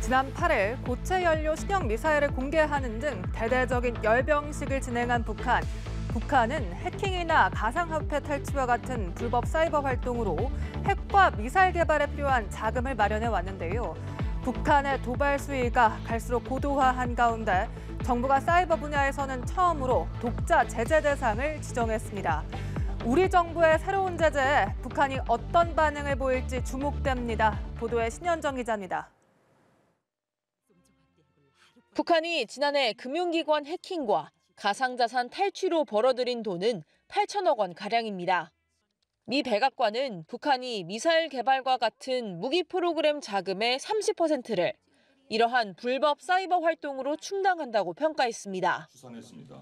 지난 8일 고체 연료 신형 미사일을 공개하는 등 대대적인 열병식을 진행한 북한. 북한은 해킹이나 가상화폐 탈취와 같은 불법 사이버 활동으로 핵과 미사일 개발에 필요한 자금을 마련해 왔는데요. 북한의 도발 수위가 갈수록 고도화한 가운데 정부가 사이버 분야에서는 처음으로 독자 제재 대상을 지정했습니다. 우리 정부의 새로운 제재에 북한이 어떤 반응을 보일지 주목됩니다. 보도에 신현정 기자입니다. 북한이 지난해 금융기관 해킹과 가상자산 탈취로 벌어들인 돈은 8천억 원 가량입니다. 미 백악관은 북한이 미사일 개발과 같은 무기 프로그램 자금의 30%를 이러한 불법 사이버 활동으로 충당한다고 평가했습니다.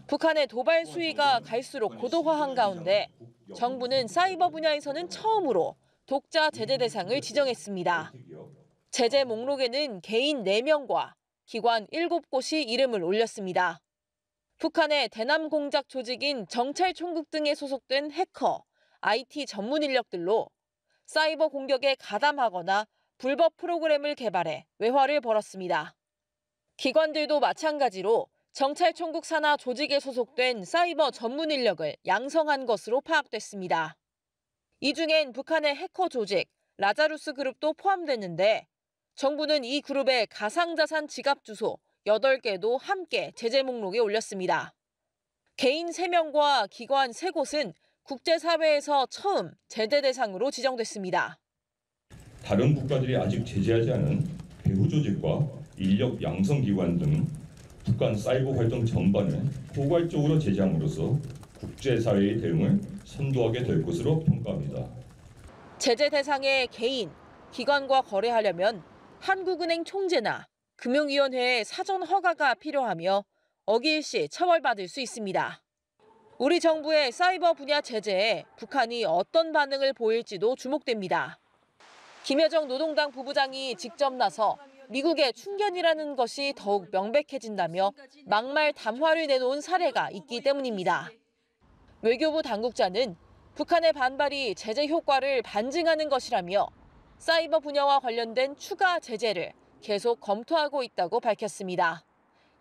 북한의 도발 수위가 갈수록 고도화한 가운데 정부는 사이버 분야에서는 처음으로 독자 제재 대상을 지정했습니다. 제재 목록에는 개인 4명과 기관 7곳이 이름을 올렸습니다. 북한의 대남 공작 조직인 정찰총국 등에 소속된 해커, IT 전문 인력들로 사이버 공격에 가담하거나 불법 프로그램을 개발해 외화를 벌었습니다. 기관들도 마찬가지로 정찰총국 산하 조직에 소속된 사이버 전문 인력을 양성한 것으로 파악됐습니다. 이 중엔 북한의 해커 조직 라자루스 그룹도 포함됐는데 정부는 이 그룹의 가상자산 지갑 주소 8개도 함께 제재 목록에 올렸습니다. 개인 3명과 기관 3곳은 국제사회에서 처음 제재 대상으로 지정됐습니다. 다른 국가들이 아직 제재하지 않은 배후 조직과 인력 양성기관 등 북한 사이버 활동 전반을 포괄적으로 제재함으로써 국제사회의 대응을 선도하게 될 것으로 평가합니다. 제재 대상의 개인, 기관과 거래하려면 한국은행 총재나 금융위원회의 사전 허가가 필요하며 어길 시 처벌받을 수 있습니다. 우리 정부의 사이버 분야 제재에 북한이 어떤 반응을 보일지도 주목됩니다. 김여정 노동당 부부장이 직접 나서 미국의 충견이라는 것이 더욱 명백해진다며 막말 담화를 내놓은 사례가 있기 때문입니다. 외교부 당국자는 북한의 반발이 제재 효과를 반증하는 것이라며 사이버 분야와 관련된 추가 제재를 계속 검토하고 있다고 밝혔습니다.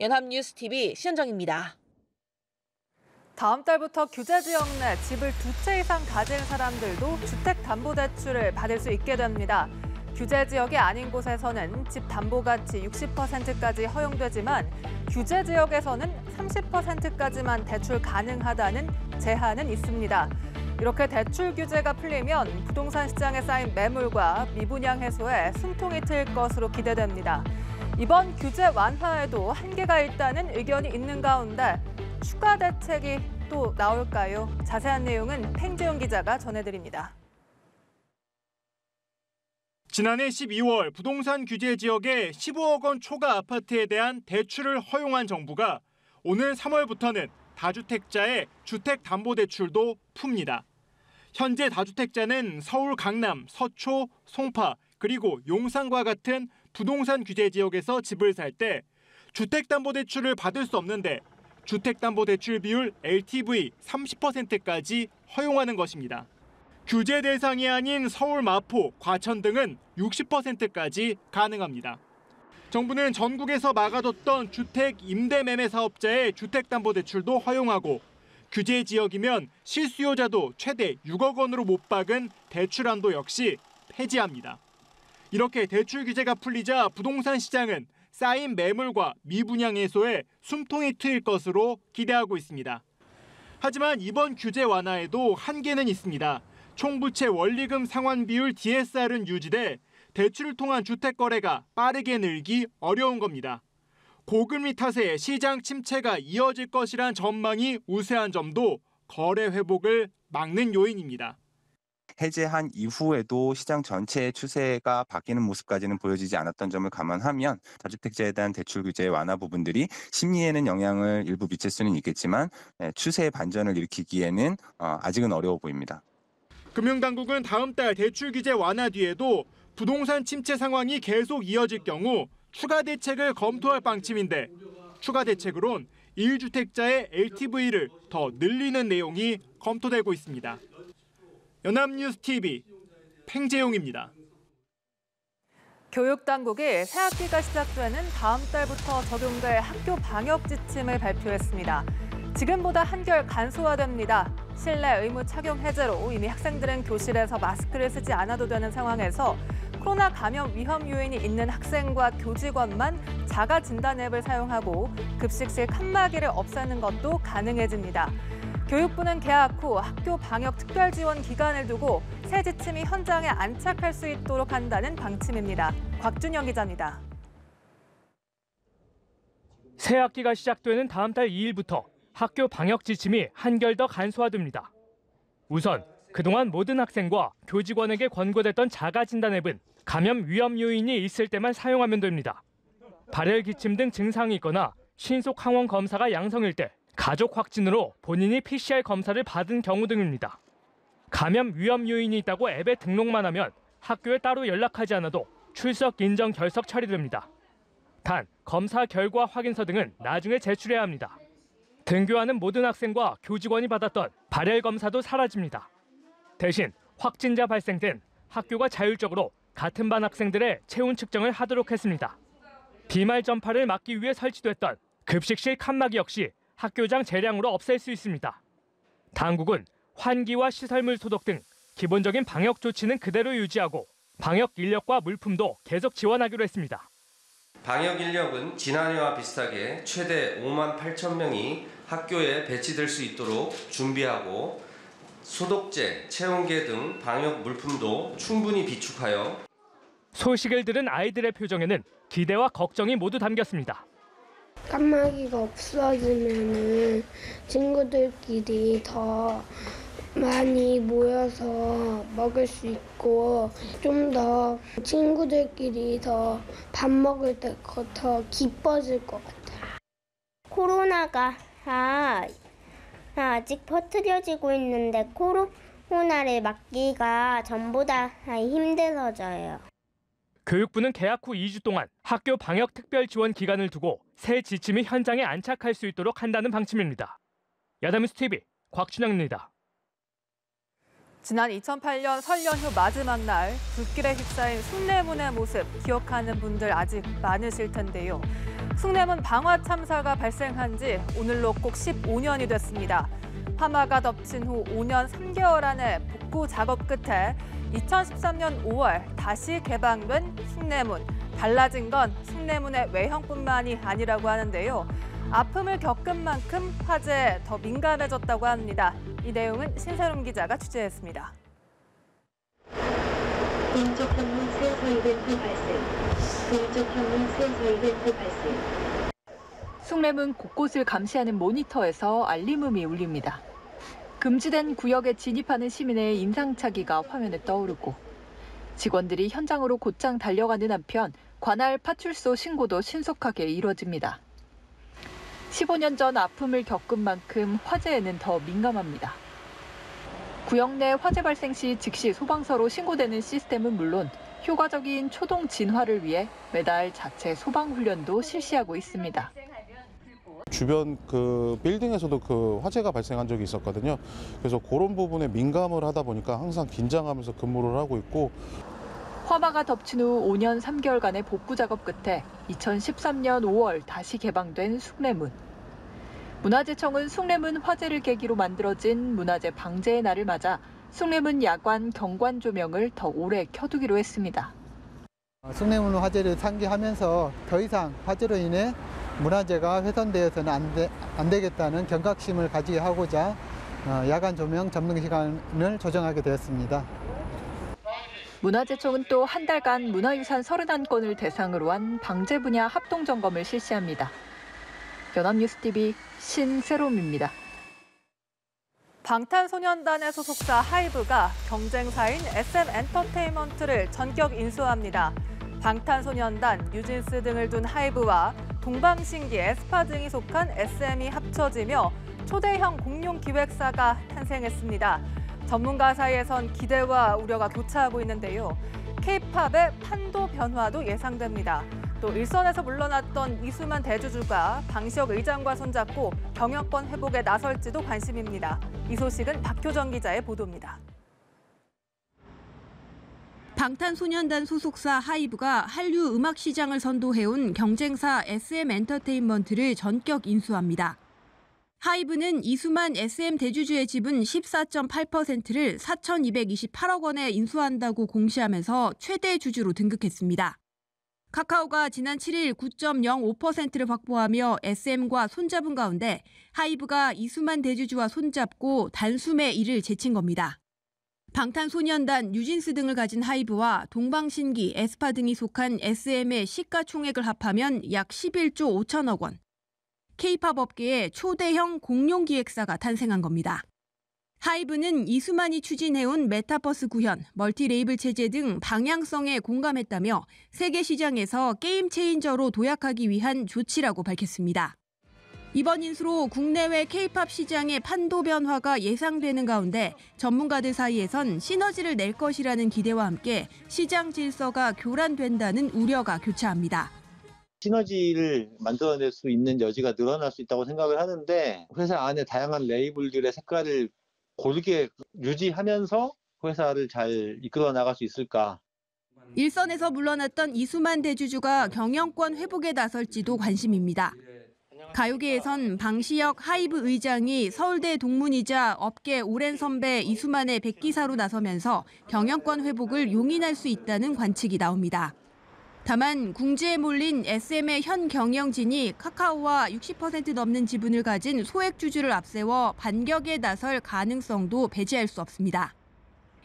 연합뉴스TV 신현정입니다. 다음 달부터 규제 지역 내 집을 2채 이상 가진 사람들도 주택담보대출을 받을 수 있게 됩니다. 규제 지역이 아닌 곳에서는 집 담보가치 60%까지 허용되지만 규제 지역에서는 30%까지만 대출 가능하다는 제한은 있습니다. 이렇게 대출 규제가 풀리면 부동산 시장에 쌓인 매물과 미분양 해소에 숨통이 트일 것으로 기대됩니다. 이번 규제 완화에도 한계가 있다는 의견이 있는 가운데 추가 대책이 또 나올까요? 자세한 내용은 팽재용 기자가 전해드립니다. 지난해 12월 부동산 규제 지역의 15억 원 초과 아파트에 대한 대출을 허용한 정부가 오는 3월부터는 다주택자의 주택담보대출도 풉니다. 현재 다주택자는 서울 강남, 서초, 송파, 그리고 용산과 같은 부동산 규제 지역에서 집을 살 때 주택담보대출을 받을 수 없는데 주택담보대출 비율 LTV 30%까지 허용하는 것입니다. 규제 대상이 아닌 서울, 마포, 과천 등은 60%까지 가능합니다. 정부는 전국에서 막아뒀던 주택 임대매매 사업자의 주택담보대출도 허용하고 규제 지역이면 실수요자도 최대 6억 원으로 못 박은 대출한도 역시 폐지합니다. 이렇게 대출 규제가 풀리자 부동산 시장은 쌓인 매물과 미분양 해소에 숨통이 트일 것으로 기대하고 있습니다. 하지만 이번 규제 완화에도 한계는 있습니다. 총부채 원리금 상환 비율 DSR은 유지돼 대출을 통한 주택 거래가 빠르게 늘기 어려운 겁니다. 고금리 탓에 시장 침체가 이어질 것이란 전망이 우세한 점도 거래 회복을 막는 요인입니다. 해제한 이후에도 시장 전체의 추세가 바뀌는 모습까지는 보여지지 않았던 점을 감안하면 다주택자에 대한 대출 규제 완화 부분들이 심리에는 영향을 일부 미칠 수는 있겠지만 추세의 반전을 일으키기에는 아직은 어려워 보입니다. 금융당국은 다음 달 대출 규제 완화 뒤에도 부동산 침체 상황이 계속 이어질 경우 추가 대책을 검토할 방침인데 추가 대책으론 1주택자의 LTV를 더 늘리는 내용이 검토되고 있습니다. 연합뉴스TV 팽재용입니다. 교육당국이 새학기가 시작되는 다음 달부터 적용될 학교 방역 지침을 발표했습니다. 지금보다 한결 간소화됩니다. 실내 의무 착용 해제로 이미 학생들은 교실에서 마스크를 쓰지 않아도 되는 상황에서 코로나 감염 위험 요인이 있는 학생과 교직원만 자가 진단 앱을 사용하고 급식실 칸막이를 없애는 것도 가능해집니다. 교육부는 개학 후 학교 방역 특별 지원 기간을 두고 새 지침이 현장에 안착할 수 있도록 한다는 방침입니다. 곽준영 기자입니다. 새 학기가 시작되는 다음 달 2일부터 학교 방역 지침이 한결 더 간소화됩니다. 우선 그동안 모든 학생과 교직원에게 권고됐던 자가 진단 앱은 감염 위험 요인이 있을 때만 사용하면 됩니다. 발열 기침 등 증상이 있거나 신속 항원 검사가 양성일 때, 가족 확진으로 본인이 PCR 검사를 받은 경우 등입니다. 감염 위험 요인이 있다고 앱에 등록만 하면 학교에 따로 연락하지 않아도 출석 인정 결석 처리됩니다. 단, 검사 결과 확인서 등은 나중에 제출해야 합니다. 등교하는 모든 학생과 교직원이 받았던 발열 검사도 사라집니다. 대신 확진자 발생 땐 학교가 자율적으로 같은 반 학생들의 체온 측정을 하도록 했습니다. 비말 전파를 막기 위해 설치됐던 급식실 칸막이 역시 학교장 재량으로 없앨 수 있습니다. 당국은 환기와 시설물 소독 등 기본적인 방역 조치는 그대로 유지하고 방역 인력과 물품도 계속 지원하기로 했습니다. 방역 인력은 지난해와 비슷하게 최대 5만 8천 명이 학교에 배치될 수 있도록 준비하고 소독제, 체온계 등 방역 물품도 충분히 비축하여 소식을 들은 아이들의 표정에는 기대와 걱정이 모두 담겼습니다. 칸막이가 없어지면은 친구들끼리 더 많이 모여서 먹을 수 있고 좀 더 친구들끼리 더 밥 먹을 때 더 기뻐질 것 같아요. 코로나가 아직 퍼뜨려지고 있는데 코로나를 막기가 전보다 힘들어져요. 교육부는 개학 후 2주 동안 학교 방역 특별 지원 기간을 두고 새 지침이 현장에 안착할 수 있도록 한다는 방침입니다. 야담뉴스 TV 곽준영입니다. 지난 2008년 설 연휴 마지막 날 불길에 휩싸인 숭례문의 모습 기억하는 분들 아직 많으실 텐데요. 숭례문 방화 참사가 발생한 지 오늘로 꼭 15년이 됐습니다. 화마가 덮친 후 5년 3개월 안에 복구 작업 끝에 2013년 5월 다시 개방된 숭례문. 달라진 건 숭례문의 외형뿐만이 아니라고 하는데요. 아픔을 겪은 만큼 화재에 더 민감해졌다고 합니다. 이 내용은 신세롬 기자가 취재했습니다. 공적 현문 세서 이벤트 발생. 공적 현문 세서 이벤트 발생. 숭례문 곳곳을 감시하는 모니터에서 알림음이 울립니다. 금지된 구역에 진입하는 시민의 인상착의가 화면에 떠오르고 직원들이 현장으로 곧장 달려가는 한편 관할 파출소 신고도 신속하게 이루어집니다. 15년 전 아픔을 겪은 만큼 화재에는 더 민감합니다. 구역 내 화재 발생 시 즉시 소방서로 신고되는 시스템은 물론 효과적인 초동 진화를 위해 매달 자체 소방 훈련도 실시하고 있습니다. 주변 빌딩에서도 화재가 발생한 적이 있었거든요. 그래서 그런 부분에 민감을 하다 보니까 항상 긴장하면서 근무를 하고 있고. 화마가 덮친 후 5년 3개월간의 복구 작업 끝에 2013년 5월 다시 개방된 숭례문. 문화재청은 숭례문 화재를 계기로 만들어진 문화재 방제의 날을 맞아 숭례문 야관 경관 조명을 더 오래 켜두기로 했습니다. 숭례문 화재를 상기하면서 더 이상 화재로 인해 문화재가 훼손되어서는 안 되겠다는 경각심을 가지게 하고자 야간 조명 점등 시간을 조정하게 되었습니다. 문화재청은 또 한 달간 문화유산 31건을 대상으로 한 방제 분야 합동 점검을 실시합니다. 연합뉴스TV 신세롬입니다. 방탄소년단의 소속사 하이브가 경쟁사인 SM엔터테인먼트를 전격 인수합니다. 방탄소년단, 뉴진스 등을 둔 하이브와 동방신기, 에스파 등이 속한 SM이 합쳐지며 초대형 공룡 기획사가 탄생했습니다. 전문가 사이에선 기대와 우려가 교차하고 있는데요. K-팝의 판도 변화도 예상됩니다. 또 일선에서 물러났던 이수만 대주주가 방시혁 의장과 손잡고 경영권 회복에 나설지도 관심입니다. 이 소식은 박효정 기자의 보도입니다. 방탄소년단 소속사 하이브가 한류 음악 시장을 선도해온 경쟁사 SM엔터테인먼트를 전격 인수합니다. 하이브는 이수만 SM 대주주의 지분 14.8%를 4,228억 원에 인수한다고 공시하면서 최대 주주로 등극했습니다. 카카오가 지난 7일 9.05%를 확보하며 SM과 손잡은 가운데 하이브가 이수만 대주주와 손잡고 단숨에 이를 제친 겁니다. 방탄소년단, 뉴진스 등을 가진 하이브와 동방신기, 에스파 등이 속한 SM의 시가총액을 합하면 약 11조 5천억 원. K-팝 업계의 초대형 공룡기획사가 탄생한 겁니다. 하이브는 이수만이 추진해온 메타버스 구현, 멀티레이블 체제 등 방향성에 공감했다며 세계 시장에서 게임 체인저로 도약하기 위한 조치라고 밝혔습니다. 이번 인수로 국내외 K-팝 시장의 판도 변화가 예상되는 가운데 전문가들 사이에선 시너지를 낼 것이라는 기대와 함께 시장 질서가 교란된다는 우려가 교차합니다. 시너지를 만들어낼 수 있는 여지가 늘어날 수 있다고 생각을 하는데 회사 안에 다양한 레이블들의 색깔을 고르게 유지하면서 회사를 잘 이끌어 나갈 수 있을까? 일선에서 물러났던 이수만 대주주가 경영권 회복에 나설지도 관심입니다. 가요계에선 방시혁 하이브 의장이 서울대 동문이자 업계 오랜 선배 이수만의 백기사로 나서면서 경영권 회복을 용인할 수 있다는 관측이 나옵니다. 다만 궁지에 몰린 SM의 현 경영진이 카카오와 60% 넘는 지분을 가진 소액주주를 앞세워 반격에 나설 가능성도 배제할 수 없습니다.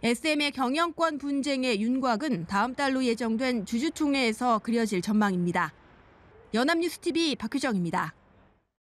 SM의 경영권 분쟁의 윤곽은 다음 달로 예정된 주주총회에서 그려질 전망입니다. 연합뉴스TV 박효정입니다.